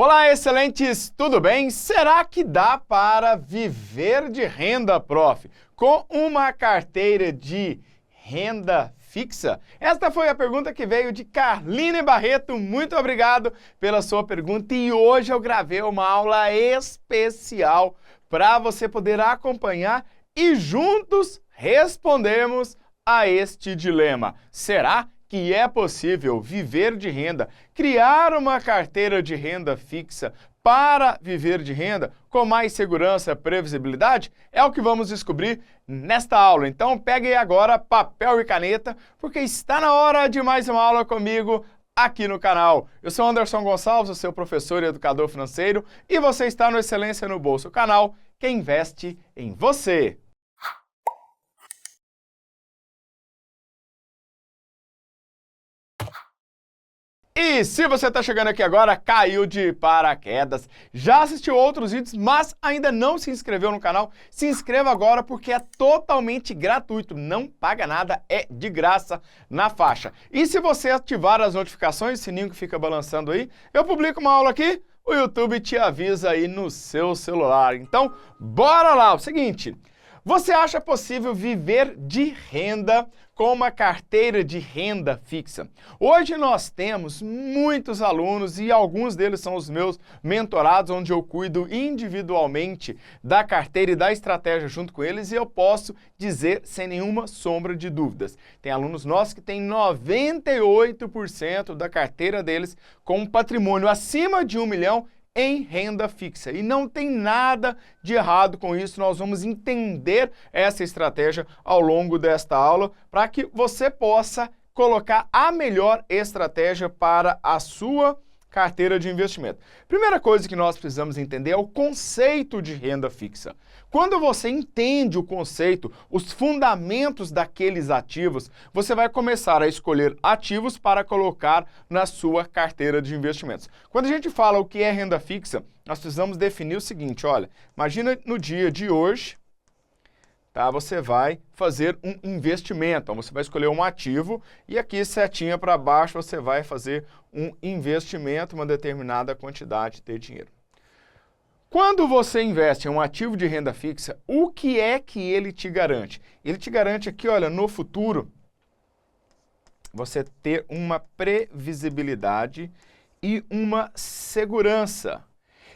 Olá, excelentes! Tudo bem? Será que dá para viver de renda, prof, com uma carteira de renda fixa? Esta foi a pergunta que veio de Carline Barreto. Muito obrigado pela sua pergunta e hoje eu gravei uma aula especial para você poder acompanhar e juntos respondemos a este dilema. Será que é possível viver de renda, criar uma carteira de renda fixa para viver de renda com mais segurança e previsibilidade? É o que vamos descobrir nesta aula. Então pegue agora papel e caneta, porque está na hora de mais uma aula comigo aqui no canal. Eu sou Anderson Gonçalves, o seu professor e educador financeiro, e você está no Excelência no Bolso, o canal que investe em você. E se você está chegando aqui agora, caiu de paraquedas, já assistiu outros vídeos, mas ainda não se inscreveu no canal, se inscreva agora porque é totalmente gratuito, não paga nada, é de graça na faixa. E se você ativar as notificações, o sininho que fica balançando aí, eu publico uma aula aqui, o YouTube te avisa aí no seu celular. Então, bora lá! O seguinte, você acha possível viver de renda com uma carteira de renda fixa? Hoje nós temos muitos alunos e alguns deles são os meus mentorados, onde eu cuido individualmente da carteira e da estratégia junto com eles e eu posso dizer sem nenhuma sombra de dúvidas. Tem alunos nossos que têm 98% da carteira deles com um patrimônio acima de 1 milhão em renda fixa. E não tem nada de errado com isso, nós vamos entender essa estratégia ao longo desta aula para que você possa colocar a melhor estratégia para a sua carteira de investimento. Primeira coisa que nós precisamos entender é o conceito de renda fixa. Quando você entende o conceito, os fundamentos daqueles ativos, você vai começar a escolher ativos para colocar na sua carteira de investimentos. Quando a gente fala o que é renda fixa, nós precisamos definir o seguinte, olha, imagina no dia de hoje, tá, você vai fazer um investimento, então você vai escolher um ativo e aqui setinha para baixo você vai fazer um investimento, uma determinada quantidade de dinheiro. Quando você investe em um ativo de renda fixa, o que é que ele te garante? Ele te garante aqui, olha, no futuro, você ter uma previsibilidade e uma segurança.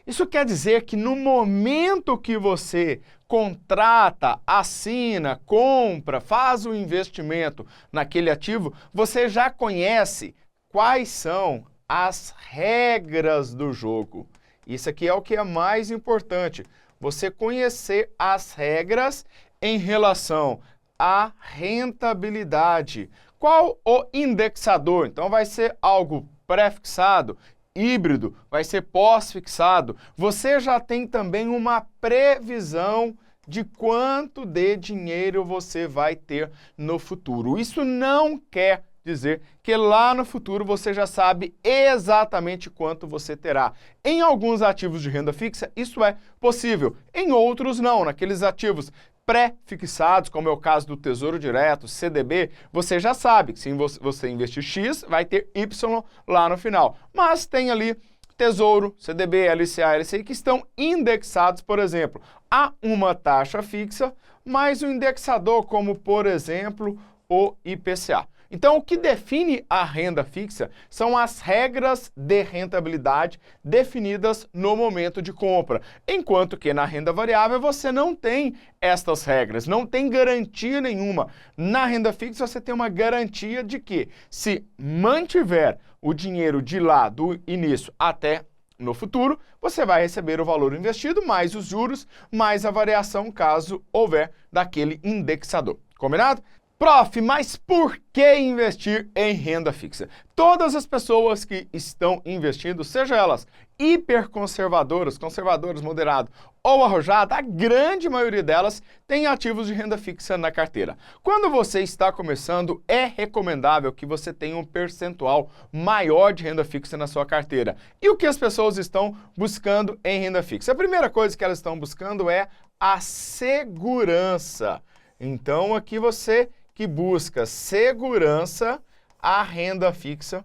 Isso quer dizer que no momento que você contrata, assina, compra, faz o investimento naquele ativo, você já conhece quais são as regras do jogo. Isso aqui é o que é mais importante, você conhecer as regras em relação à rentabilidade. Qual o indexador? Então vai ser algo pré-fixado, híbrido, vai ser pós-fixado. Você já tem também uma previsão de quanto de dinheiro você vai ter no futuro. Isso não quer dizer que lá no futuro você já sabe exatamente quanto você terá. Em alguns ativos de renda fixa, isso é possível. Em outros, não. Naqueles ativos pré-fixados, como é o caso do Tesouro Direto, CDB, você já sabe que se você investir X, vai ter Y lá no final. Mas tem ali Tesouro, CDB, LCA, LCI, que estão indexados, por exemplo, a uma taxa fixa, mais um indexador, como, por exemplo, o IPCA. Então, o que define a renda fixa são as regras de rentabilidade definidas no momento de compra, enquanto que na renda variável você não tem estas regras, não tem garantia nenhuma. Na renda fixa você tem uma garantia de que, se mantiver o dinheiro de lá do início até no futuro, você vai receber o valor investido, mais os juros, mais a variação caso houver daquele indexador. Combinado? Prof, mas por que investir em renda fixa? Todas as pessoas que estão investindo, seja elas hiperconservadoras, conservadoras, moderado ou arrojada, a grande maioria delas tem ativos de renda fixa na carteira. Quando você está começando, é recomendável que você tenha um percentual maior de renda fixa na sua carteira. E o que as pessoas estão buscando em renda fixa? A primeira coisa que elas estão buscando é a segurança. Então, aqui você que busca segurança, a renda fixa,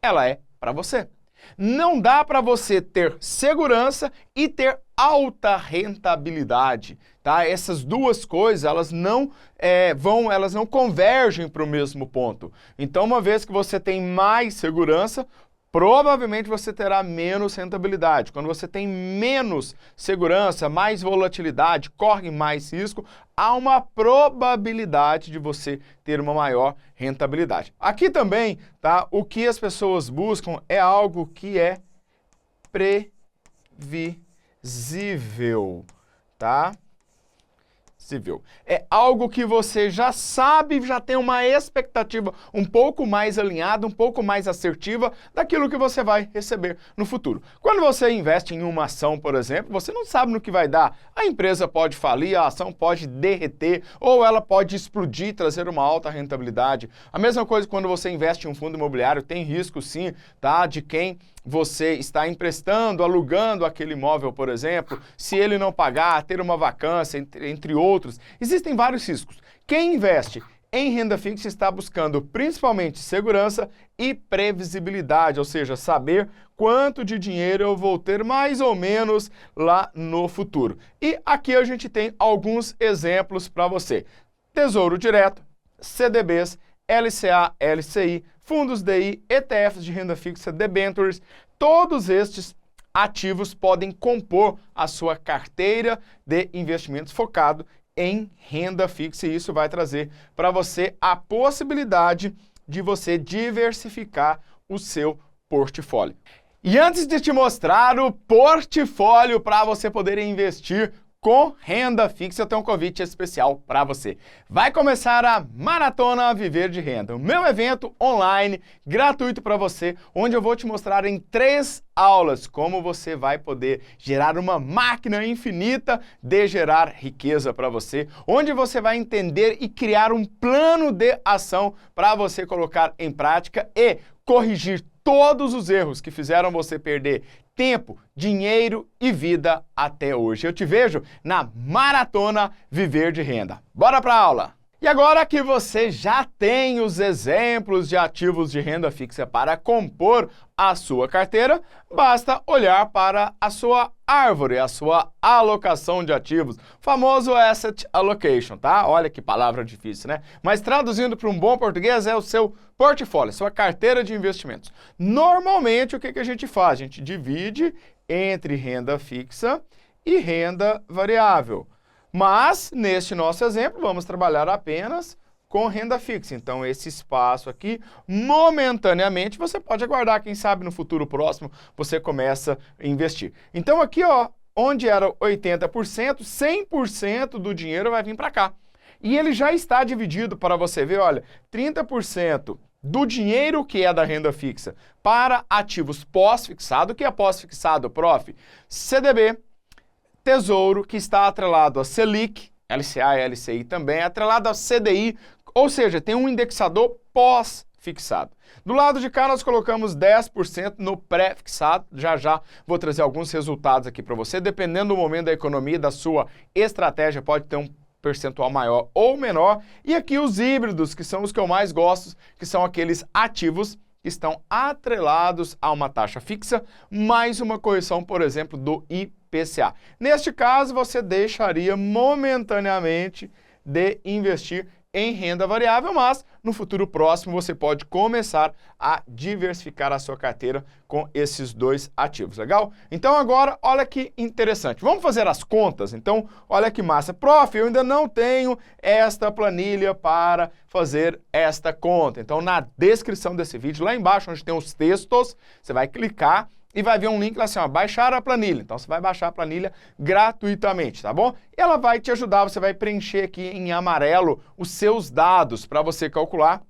ela é para você. Não dá para você ter segurança e ter alta rentabilidade, tá? Essas duas coisas, elas não convergem para o mesmo ponto. Então, uma vez que você tem mais segurança, provavelmente você terá menos rentabilidade. Quando você tem menos segurança, mais volatilidade, corre mais risco, há uma probabilidade de você ter uma maior rentabilidade. Aqui também, tá? O que as pessoas buscam é algo que é previsível, tá? É algo que você já sabe, já tem uma expectativa um pouco mais alinhada, um pouco mais assertiva daquilo que você vai receber no futuro. Quando você investe em uma ação, por exemplo, você não sabe no que vai dar. A empresa pode falir, a ação pode derreter, ou ela pode explodir, trazer uma alta rentabilidade. A mesma coisa quando você investe em um fundo imobiliário, tem risco sim, tá? De quem você está emprestando, alugando aquele imóvel, por exemplo, se ele não pagar, ter uma vacância, entre outros. Existem vários riscos. Quem investe em renda fixa está buscando principalmente segurança e previsibilidade, ou seja, saber quanto de dinheiro eu vou ter mais ou menos lá no futuro. E aqui a gente tem alguns exemplos para você. Tesouro Direto, CDBs, LCA, LCI, fundos DI, ETFs de renda fixa, debentures, todos estes ativos podem compor a sua carteira de investimentos focado em renda fixa e isso vai trazer para você a possibilidade de você diversificar o seu portfólio. E antes de te mostrar o portfólio para você poder investir com renda fixa, eu tenho um convite especial para você. Vai começar a Maratona Viver de Renda, o meu evento online, gratuito para você, onde eu vou te mostrar em 3 aulas como você vai poder gerar uma máquina infinita de gerar riqueza para você, onde você vai entender e criar um plano de ação para você colocar em prática e corrigir todos os erros que fizeram você perder tempo, dinheiro e vida até hoje. Eu te vejo na Maratona Viver de Renda. Bora para a aula! E agora que você já tem os exemplos de ativos de renda fixa para compor a sua carteira, basta olhar para a sua árvore, a sua alocação de ativos, famoso Asset Allocation, tá? Olha que palavra difícil, né? Mas traduzindo para um bom português é o seu portfólio, sua carteira de investimentos. Normalmente o que a gente faz? A gente divide entre renda fixa e renda variável. Mas, neste nosso exemplo, vamos trabalhar apenas com renda fixa. Então, esse espaço aqui, momentaneamente, você pode aguardar. Quem sabe no futuro próximo você começa a investir. Então, aqui, ó, onde era 80%, 100% do dinheiro vai vir para cá. E ele já está dividido para você ver, olha, 30% do dinheiro que é da renda fixa para ativos pós-fixado. O que é pós-fixado, prof? CDB, Tesouro, que está atrelado a Selic, LCA e LCI também, atrelado a CDI, ou seja, tem um indexador pós-fixado. Do lado de cá, nós colocamos 10% no pré-fixado. Já vou trazer alguns resultados aqui para você. Dependendo do momento da economia, da sua estratégia, pode ter um percentual maior ou menor. E aqui os híbridos, que são os que eu mais gosto, que são aqueles ativos que estão atrelados a uma taxa fixa, mais uma correção, por exemplo, do IPCA. Neste caso, você deixaria momentaneamente de investir em renda variável, mas no futuro próximo você pode começar a diversificar a sua carteira com esses dois ativos, legal? Então agora, olha que interessante. Vamos fazer as contas? Então, olha que massa. Prof, eu ainda não tenho esta planilha para fazer esta conta. Então, na descrição desse vídeo, lá embaixo, onde tem os textos, você vai clicar e vai ver um link lá assim, ó, baixar a planilha. Então, você vai baixar a planilha gratuitamente, tá bom? E ela vai te ajudar, você vai preencher aqui em amarelo os seus dados para você calcular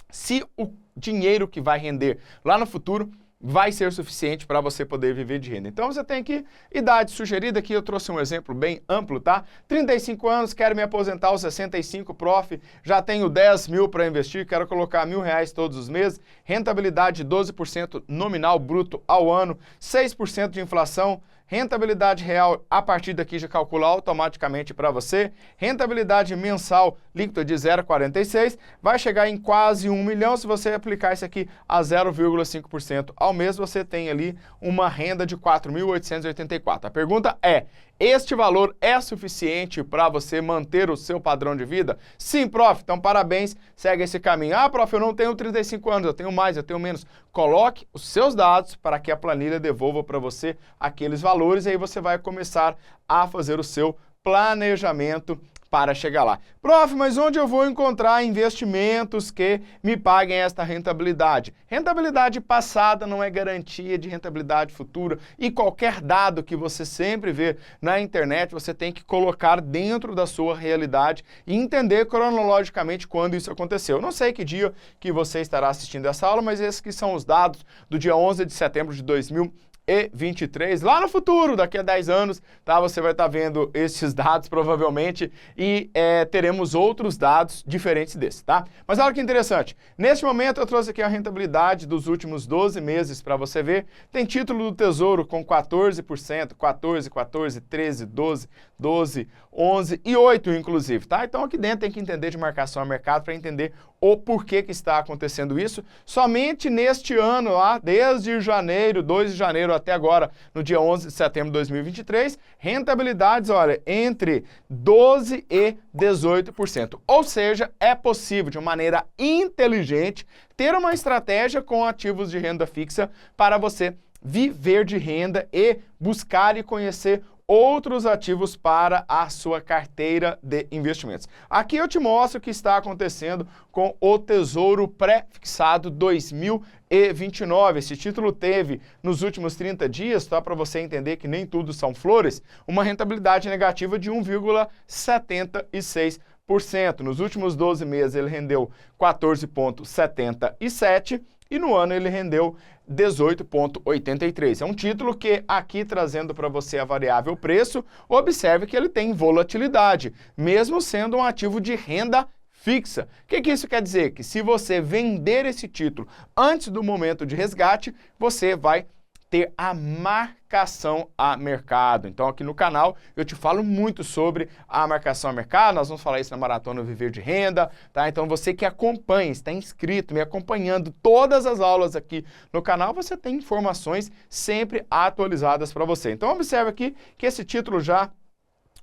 se o dinheiro que vai render lá no futuro vai ser suficiente para você poder viver de renda. Então, você tem aqui idade sugerida, aqui eu trouxe um exemplo bem amplo, tá? 35 anos, quero me aposentar aos 65, prof, já tenho 10 mil para investir, quero colocar R$1.000 todos os meses, rentabilidade de 12% nominal bruto ao ano, 6% de inflação, rentabilidade real a partir daqui já calcula automaticamente para você, rentabilidade mensal líquida de 0,46, vai chegar em quase 1 milhão. Se você aplicar isso aqui a 0,5% ao mês, você tem ali uma renda de 4.884. A pergunta é: este valor é suficiente para você manter o seu padrão de vida? Sim, prof. Então, parabéns, segue esse caminho. Ah, prof, eu não tenho 35 anos, eu tenho mais, eu tenho menos. Coloque os seus dados para que a planilha devolva para você aqueles valores e aí você vai começar a fazer o seu planejamento para chegar lá. Prof, mas onde eu vou encontrar investimentos que me paguem esta rentabilidade? Rentabilidade passada não é garantia de rentabilidade futura e qualquer dado que você sempre vê na internet, você tem que colocar dentro da sua realidade e entender cronologicamente quando isso aconteceu. Eu não sei que dia que você estará assistindo essa aula, mas esses que são os dados do dia 11 de setembro de 2023, lá no futuro, daqui a 10 anos, tá? Você vai estar vendo esses dados provavelmente e teremos outros dados diferentes desses, tá? Mas olha que interessante, neste momento eu trouxe aqui a rentabilidade dos últimos 12 meses para você ver. Tem título do Tesouro com 14%, 14, 14, 13, 12, 12, 11 e 8 inclusive, tá? Então aqui dentro tem que entender de marcação a mercado para entender o porquê que está acontecendo isso. Somente neste ano, lá, desde janeiro, 2 de janeiro até agora, no dia 11 de setembro de 2023, rentabilidades, olha, entre 12% e 18%. Ou seja, é possível, de uma maneira inteligente, ter uma estratégia com ativos de renda fixa para você viver de renda e buscar e conhecer outros ativos para a sua carteira de investimentos. Aqui eu te mostro o que está acontecendo com o Tesouro Pré-Fixado 2029. Esse título teve, nos últimos 30 dias, só para você entender que nem tudo são flores, uma rentabilidade negativa de 1,76%. Nos últimos 12 meses ele rendeu 14,77% e no ano ele rendeu 18,83. É um título que, aqui trazendo para você a variável preço, observe que ele tem volatilidade, mesmo sendo um ativo de renda fixa. O que isso quer dizer? Que se você vender esse título antes do momento de resgate, você vai ter a marcação a mercado. Então aqui no canal eu te falo muito sobre a marcação a mercado, nós vamos falar isso na Maratona Viver de Renda, tá? Então você que acompanha, está inscrito, me acompanhando todas as aulas aqui no canal, você tem informações sempre atualizadas para você. Então observe aqui que esse título já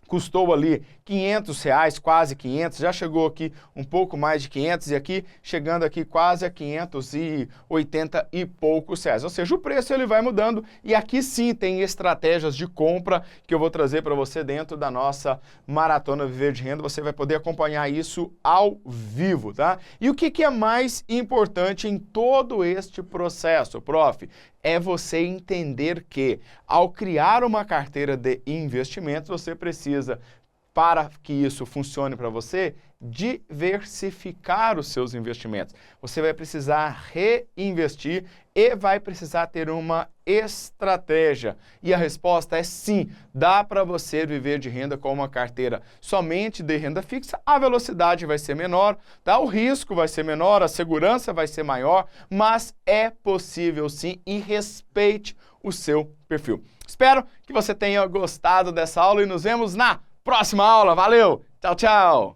custou ali R$500, quase 500, já chegou aqui um pouco mais de 500 e aqui chegando aqui quase a 580 e poucos reais. Ou seja, o preço ele vai mudando e aqui sim tem estratégias de compra que eu vou trazer para você dentro da nossa Maratona Viver de Renda. Você vai poder acompanhar isso ao vivo, tá? E o que é mais importante em todo este processo, prof? É você entender que, ao criar uma carteira de investimentos, você precisa, para que isso funcione para você, diversificar os seus investimentos. Você vai precisar reinvestir e vai precisar ter uma estratégia. E a resposta é sim, dá para você viver de renda com uma carteira somente de renda fixa, a velocidade vai ser menor, tá? O risco vai ser menor, a segurança vai ser maior, mas é possível sim e respeite o seu perfil. Espero que você tenha gostado dessa aula e nos vemos na próxima aula. Valeu! Tchau, tchau!